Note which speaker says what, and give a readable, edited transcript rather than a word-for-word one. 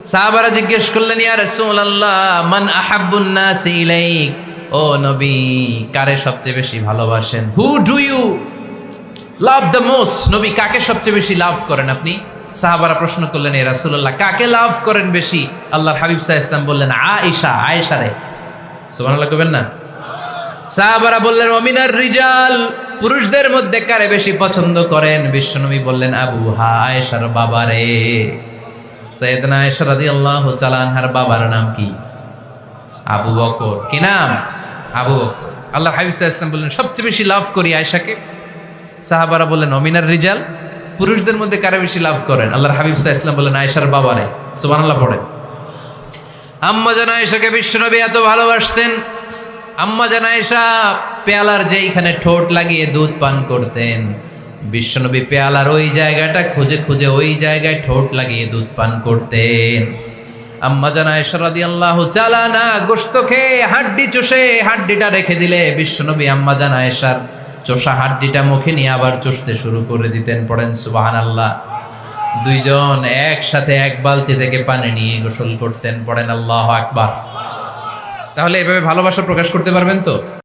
Speaker 1: সাহাবারা জিজ্ঞেস করলেন, ইয়া রাসূলুল্লাহ মান আহাব্বুন নাস ইলাইক, ও নবী কারে সবচেয়ে বেশি ভালোবাসেন? Who do you love the most? নবী কাকে সবচেয়ে বেশি লাভ করেন আপনি? সাহাবারা প্রশ্ন করলেন, ইয়া রাসূলুল্লাহ কাকে লাভ করেন বেশি? আল্লাহর হাবিব সাল্লাল্লাহু আলাইহি ওয়াসাল্লাম বললেন, আয়েশা, আয়েশা রে। সুবহানাল্লাহ কইবেন না? সাহাবারা বললেন, ওমিনার রিজাল, পুরুষদের মধ্যে কারে বেশি পছন্দ করেন? বিশ্বনবী বললেন, আবুহা, আয়েশার বাবা রে। সাইয়েদনা আয়েশা রাদিয়াল্লাহু তাআলা আনহার বাবার নাম কি? আবু বকর। কি নাম? আবু বকর। আল্লাহর হাবিব সাল্লাল্লাহু আলাইহি ওয়াসাল্লাম বললেন, সবচেয়ে বেশি লাভ করি আয়েশাকে। সাহাবারা বললেন, ওমিনার রিজাল, পুরুষদের মধ্যে কারে বেশি লাভ করেন? আল্লাহর হাবিব সাল্লাল্লাহু আলাইহি ওয়াসাল্লাম বললেন, আয়েশার বাবা রে। সুবহানাল্লাহ পড়ে। আম্মা জান আয়েশাকে বিশ্বনবী এত ভালোবাসতেন। আম্মা জান আয়েশা পেয়ালার যেইখানে ঠোঁট লাগিয়ে দুধ পান করতেন, বিশ্বনবী পেয়ালার ওই জায়গাটা খুঁজে খুঁজে ওই জায়গায় ঠোঁট লাগিয়ে দুধ পান করতেন। আম্মা জান আয়েশা রাদিয়াল্লাহু তাআলা আনহা গোশত খেয়ে হাড্ডি চষে হাড্ডিটা রেখে দিলে বিশ্বনবী আম্মা জান আয়েশার চষা হাড্ডিটা মুখে নিয়ে আবার চষতে শুরু করে দিতেন। পড়েন সুবহানাল্লাহ। দুইজন একসাথে এক বালতি থেকে পানি নিয়ে গোসল করতেন। পড়েন আল্লাহু আকবার। তাহলে এভাবে ভালোবাসা প্রকাশ করতে পারবেন তো?